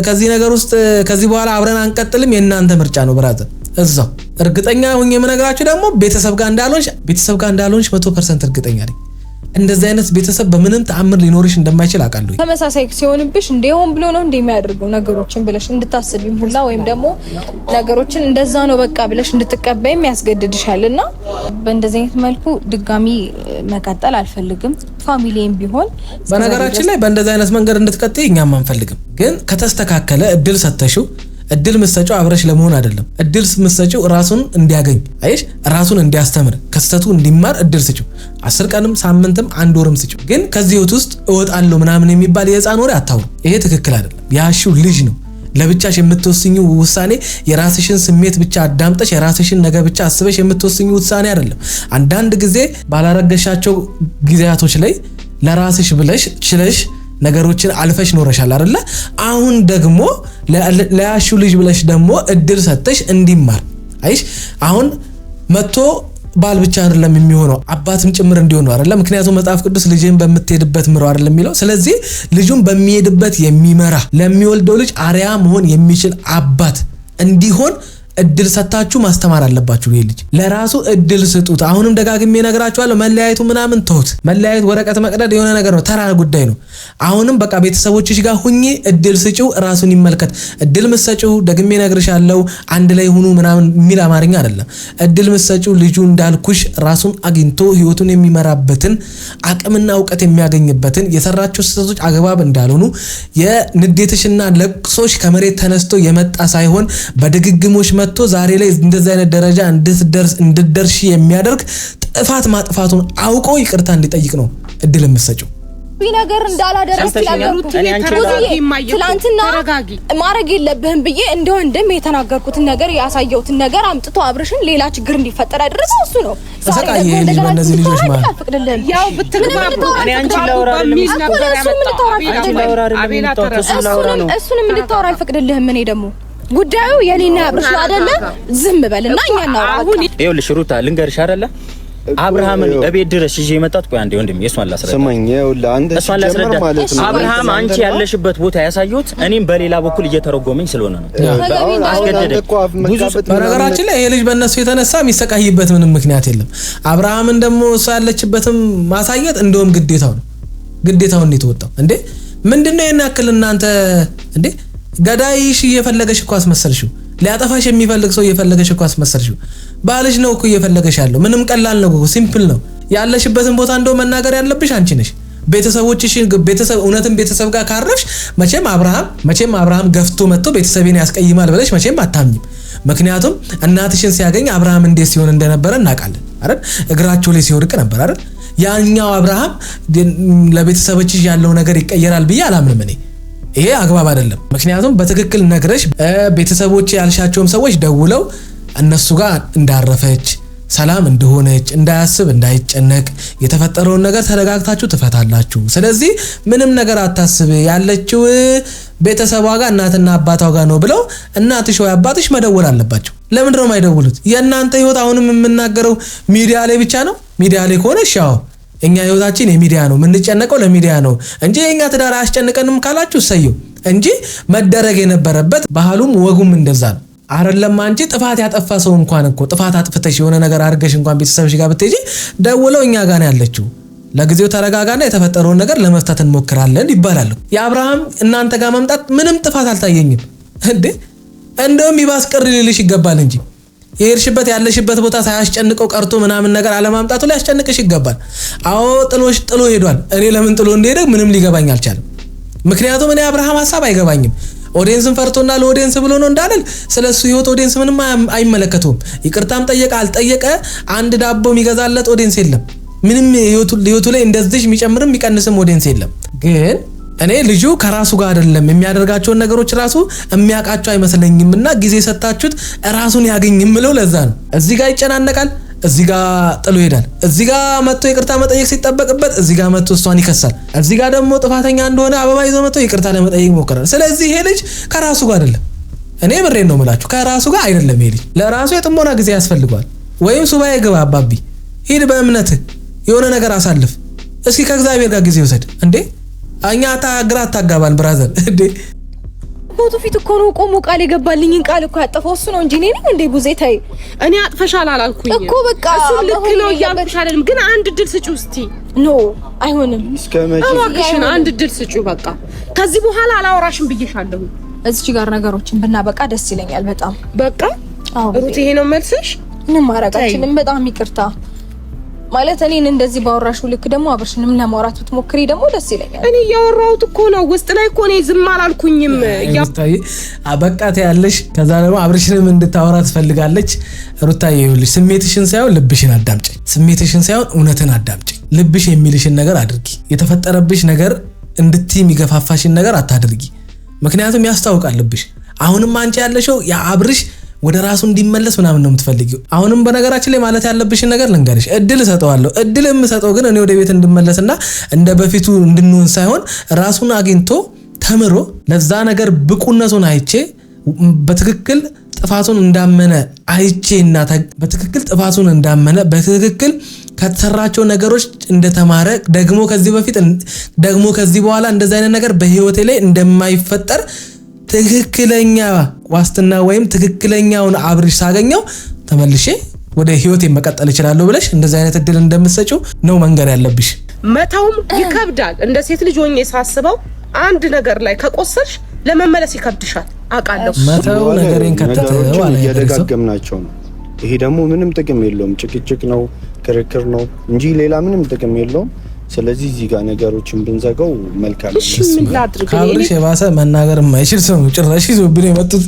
[SPEAKER 3] ከዚህ ነገር ውስጥ ከዚህ በኋላ አብረን አንቀጥልም፣ የእናንተ ምርጫ ነው ብራዘር። እዛው እርግጠኛ ሆኜ የምነግራችሁ ደግሞ ቤተሰብ ጋር እንዳልሆንሽ 100% እርግጠኛ ነኝ። እንደዚህ አይነት ቤተሰብ በምንም ተአምር ሊኖርሽ እንደማይችል አውቃለሁ።
[SPEAKER 1] ተመሳሳይ ሲሆንብሽ እንደሆን ብሎ ነው እንደሚያደርገው ነገሮችን ብለሽ እንድታስቢም ሁላ ወይም ደግሞ ነገሮችን እንደዛ ነው በቃ ብለሽ እንድትቀበይም ያስገድድሻልና በእንደዚህ አይነት መልኩ ድጋሚ መቀጠል አልፈልግም። ፋሚሊም ቢሆን
[SPEAKER 3] በነገራችን ላይ በእንደዚህ አይነት መንገድ እንድትቀጥይ እኛም አንፈልግም። ግን ከተስተካከለ እድል ሰተሽው እድል ምሰጪው አብረሽ ለመሆን አይደለም። እድል ምሰጪው ራሱን እንዲያገኝ አይሽ ራሱን እንዲያስተምር ከስተቱ እንዲማር እድል ስጪው። 10 ቀንም ሳምንትም አንድ ወርም ስጪው። ግን ከዚህ ህይወት ውስጥ እወጣለሁ ምናምን የሚባል የህፃን ወሬ አታውሩ። ይሄ ትክክል አይደለም። ያሺው ልጅ ነው። ለብቻሽ የምትወስኚው ውሳኔ የራስሽን ስሜት ብቻ አዳምጠሽ የራስሽን ነገር ብቻ አስበሽ የምትወስኚው ውሳኔ አይደለም። አንዳንድ ጊዜ ባላረገሻቸው ጊዜያቶች ላይ ለራስሽ ብለሽ ችለሽ ነገሮችን አልፈሽ ኖረሻል አይደለ? አሁን ደግሞ ለያሹ ልጅ ብለሽ ደግሞ እድል ሰጥተሽ እንዲማር አይሽ። አሁን መጥቶ ባል ብቻ አይደለም የሚሆነው አባትም ጭምር እንዲሆነው አይደለ? ምክንያቱም መጽሐፍ ቅዱስ ልጅን በምትሄድበት ምራው አይደለም የሚለው። ስለዚህ ልጁን በሚሄድበት የሚመራ ለሚወልደው ልጅ አርያ መሆን የሚችል አባት እንዲሆን እድል ሰጣችሁ ማስተማር አለባችሁ። ይሄ ልጅ ለራሱ እድል ስጡት። አሁንም ደጋግሜ ነግራችኋለሁ። መለያየቱ ምናምን ተውት። መለያየት ወረቀት መቅደድ የሆነ ነገር ነው፣ ተራ ጉዳይ ነው። አሁንም በቃ ቤተሰቦችሽ ጋር ሁኚ፣ እድል ስጪው፣ ራሱን ይመልከት። እድል ምሰጪው ደግሜ ነግርሻለሁ፣ አንድ ላይ ሁኑ ምናምን የሚል አማርኛ አይደለም። እድል ምሰጪው ልጁ እንዳልኩሽ ራሱን አግኝቶ ህይወቱን የሚመራበትን አቅምና እውቀት የሚያገኝበትን የሰራቸው ስህተቶች አግባብ እንዳልሆኑ የንዴትሽና ለቅሶሽ ከመሬት ተነስቶ የመጣ ሳይሆን በድግግሞሽ መጥቶ ዛሬ ላይ እንደዚህ አይነት ደረጃ እንድትደርሺ የሚያደርግ ጥፋት ማጥፋቱን አውቆ ይቅርታ እንዲጠይቅ ነው እድል የምትሰጪው።
[SPEAKER 1] ነገር እንዳላደረስ ያልኩት ትላንትና ማረግ የለብህም ብዬ እንደ ወንድም የተናገርኩትን ነገር ያሳየሁትን ነገር አምጥቶ አብርሽን ሌላ ችግር እንዲፈጠር ያደረሰው እሱ ነው።
[SPEAKER 3] ተሰቃየ ልጅ በእነዚህ ልጆች ማለት
[SPEAKER 2] ያው ብትግባቡ እኔ አንቺ ላውራ አይደለም ነበር ያመጣው
[SPEAKER 1] እሱንም እንድታወራ አልፈቅድልህም። እኔ ደግሞ ጉዳዩ የኔና አብርሽ አይደለ፣ ዝም በልና እኛ እናውራ።
[SPEAKER 5] አሁን ይኸውልሽ ሩታ ልንገርሽ አይደለ አብርሃምን እቤት ድረስ ይዤ መጣት። ቆይ አንዴ ወንድም የሷን ላስረዳ
[SPEAKER 4] ስማኝ፣ ይኸውልህ አንተ ሲጀመር ማለት ነው
[SPEAKER 5] አብርሃም አንቺ ያለሽበት ቦታ ያሳዩት እኔም በሌላ በኩል እየተረጎመኝ ስለሆነ ነው።
[SPEAKER 3] በነገራችን ላይ ይሄ ልጅ በእነሱ የተነሳ የሚሰቃይበት ምንም ምክንያት የለም። አብርሃምን ደግሞ እሷ ያለችበትም ማሳየት እንደውም ግዴታውን የተወጣው እንዴ ምንድነው? የና ያክል እናንተ እንዴ ገዳይሽ እየፈለገሽ እኮ አስመሰልሽው። ሊያጠፋሽ የሚፈልግ ሰው እየፈለገሽ እኮ አስመሰልሽው። ባልሽ ነው እኮ እየፈለገሽ ያለው። ምንም ቀላል ነው እኮ፣ ሲምፕል ነው። ያለሽበትን ቦታ እንደው መናገር ያለብሽ አንቺ ነሽ። ቤተሰቦችሽን እውነትም ቤተሰብ ጋር ካረፍሽ መቼም አብርሃም ገፍቶ መጥቶ ቤተሰቤን ያስቀይማል ብለሽ መቼም አታምኝም። ምክንያቱም እናትሽን ሲያገኝ አብርሃም እንዴት ሲሆን እንደነበረ እናውቃለን አይደል? እግራቸው ላይ ሲወድቅ ነበር አይደል? ያኛው አብርሃም ለቤተሰቦችሽ ያለው ነገር ይቀየራል ብዬ አላምንም እኔ። ይሄ አግባብ አይደለም። ምክንያቱም በትክክል ነግረሽ ቤተሰቦች ያልሻቸውም ሰዎች ደውለው እነሱ ጋር እንዳረፈች ሰላም እንደሆነች እንዳያስብ እንዳይጨነቅ የተፈጠረውን ነገር ተረጋግታችሁ ትፈታላችሁ። ስለዚህ ምንም ነገር አታስብ፣ ያለችው ቤተሰቧ ጋር እናትና አባቷ ጋር ነው ብለው እናትሽ ወይ አባትሽ መደወል አለባቸው። ለምንድን ነው የማይደውሉት? የእናንተ ህይወት አሁንም የምናገረው ሚዲያ ላይ ብቻ ነው። ሚዲያ ላይ ከሆነ ሻው እኛ ህይወታችን የሚዲያ ነው፣ የምንጨነቀው ለሚዲያ ነው እንጂ የኛ ትዳር አያስጨንቀንም ካላችሁ ሰየው እንጂ መደረግ የነበረበት ባህሉም ወጉም እንደዛ ነው አይደለም። አንቺ ጥፋት ያጠፋ ሰው እንኳን እኮ ጥፋት አጥፍተሽ የሆነ ነገር አድርገሽ እንኳን ቤተሰብሽ ጋር ብትሄጂ ደውለው እኛ ጋር ነው ያለችው፣ ለጊዜው ተረጋጋና የተፈጠረውን ነገር ለመፍታት እንሞክራለን ይባላል። የአብርሃም እናንተ ጋር መምጣት ምንም ጥፋት አልታየኝም እንዴ። እንደውም ይባስቀር ሊልሽ ይገባል እንጂ የሄድሽበት ያለሽበት ቦታ ሳያስጨንቀው ቀርቶ ምናምን ነገር አለማምጣቱ ላይ ያስጨንቅሽ ይገባል። አዎ ጥሎ ሄዷል። እኔ ለምን ጥሎ እንደሄደ ምንም ሊገባኝ አልቻለም። ምክንያቱም እኔ አብርሃም ሐሳብ አይገባኝም። ኦዲየንስን ፈርቶና ለኦዲየንስ ብሎ ነው እንዳልል ስለሱ ህይወት ኦዲየንስ ምንም አይመለከቱም። ይቅርታም ጠየቀ አልጠየቀ አንድ ዳቦ የሚገዛለት ኦዲየንስ የለም። ምንም ህይወቱ ላይ እንደዚህ የሚጨምርም የሚቀንስም ኦዲየንስ የለም። ግን እኔ ልጁ ከራሱ ጋር አይደለም የሚያደርጋቸውን ነገሮች ራሱ የሚያውቃቸው አይመስለኝምና ጊዜ ሰጣችሁት ራሱን ያገኝ የምለው ለዛ ነው። እዚህ ጋር ይጨናነቃል፣ እዚህ ጋር ጥሎ ይሄዳል። እዚህ ጋር መጥቶ ይቅርታ መጠየቅ ሲጠበቅበት እዚህ ጋር መጥቶ እሷን ይከሳል። እዚህ ጋር ደግሞ ጥፋተኛ እንደሆነ አበባ ይዞ መጥቶ ይቅርታ ለመጠየቅ ይሞክራል። ስለዚህ ይሄ ልጅ ከራሱ ጋር አይደለም። እኔ ምሬን ነው የምላችሁ፣ ከራሱ ጋር አይደለም። ይሄ ልጅ ለራሱ የጥሞና ጊዜ ያስፈልገዋል። ወይም ሱባኤ ግባ፣ አባቢ ሂድ፣ በእምነት የሆነ ነገር አሳልፍ፣ እስኪ ከእግዚአብሔር ጋር ጊዜ ውሰድ። እንዴ እኛ ግራ አታጋባን ብራዘር። እንዴ
[SPEAKER 1] ፎቶ ፊት እኮ ነው ቆሞ ቃል የገባልኝን ቃል እኮ ያጠፋው እሱ ነው እንጂ እኔ ነኝ እንዴ? ቡዜ ታይ
[SPEAKER 2] እኔ አጥፈሻል አላልኩኝ
[SPEAKER 1] እኮ በቃ
[SPEAKER 2] እሱ ልክ ነው እያልኩሽ አይደለም። ግን አንድ ድል ስጪው እስቲ።
[SPEAKER 1] ኖ አይሆንም።
[SPEAKER 2] እባክሽን አንድ ድል ስጪው። በቃ ከዚህ በኋላ አላወራሽም ብዬሻለሁ።
[SPEAKER 1] እዚህ ጋር ነገሮችን ብናበቃ ደስ ይለኛል በጣም።
[SPEAKER 2] በቃ ሩት ይሄ ነው መልስሽ?
[SPEAKER 1] ምንም ማረጋችንም በጣም ይቅርታ ማለት እኔን እንደዚህ ባወራሽው ልክ ደግሞ አብርሽንም ለማውራት ብትሞክሪ ደግሞ ደስ ይለኛል።
[SPEAKER 2] እኔ ያወራሁት እኮ ነው ውስጥ ላይ እኮ ነው፣ ዝም አላልኩኝም።
[SPEAKER 3] ሩታዬ አበቃት ያለሽ ከዛ ደግሞ አብርሽንም እንድታወራ ትፈልጋለች። ሩታዬ ይኸውልሽ ስሜትሽን ሳይሆን ልብሽን አዳምጪ። ስሜትሽን ሳይሆን እውነትን አዳምጪ። ልብሽ የሚልሽን ነገር አድርጊ። የተፈጠረብሽ ነገር እንድትይ የሚገፋፋሽን ነገር አታድርጊ። ምክንያቱም ያስታውቃል ልብሽ። አሁንም አንቺ ያለሽው የአብርሽ ወደ ራሱ እንዲመለስ ምናምን ነው የምትፈልጊው። አሁንም በነገራችን ላይ ማለት ያለብሽን ነገር ልንገርሽ፣ እድል እሰጠዋለሁ። እድል የምሰጠው ግን እኔ ወደ ቤት እንድመለስና እንደ በፊቱ እንድንሆን ሳይሆን ራሱን አግኝቶ ተምሮ ለዛ ነገር ብቁነቱን አይቼ በትክክል ጥፋቱን እንዳመነ አይቼና በትክክል ጥፋቱን እንዳመነ በትክክል ከተሰራቸው ነገሮች እንደተማረ ደግሞ ከዚህ በፊት ደግሞ ከዚህ በኋላ እንደዛ አይነት ነገር በህይወቴ ላይ እንደማይፈጠር ትክክለኛ ዋስትና ወይም ትክክለኛውን አብርሽ ሳገኘው ተመልሼ ወደ ህይወቴ መቀጠል እችላለሁ ብለሽ እንደዚህ አይነት እድል እንደምትሰጪው ነው መንገር ያለብሽ።
[SPEAKER 2] መተውም ይከብዳል። እንደ ሴት ልጅ ሆኜ ሳስበው አንድ ነገር ላይ ከቆሰልሽ ለመመለስ ይከብድሻል። አውቃለሁ።
[SPEAKER 3] መተው ነገሬን ከተተው አለ
[SPEAKER 4] እየደጋገምናቸው ነው። ይሄ ደግሞ ምንም ጥቅም የለውም። ጭቅጭቅ ነው፣ ክርክር ነው እንጂ ሌላ ምንም ጥቅም የለውም። ስለዚህ እዚህ ጋር ነገሮችን ብንዘጋው መልካም ነው።
[SPEAKER 2] እሺ ምን ላድርግ?
[SPEAKER 3] ካብርሽ የባሰ መናገር የማይችል ሰው ጭራሽ ይዞብን የመጡት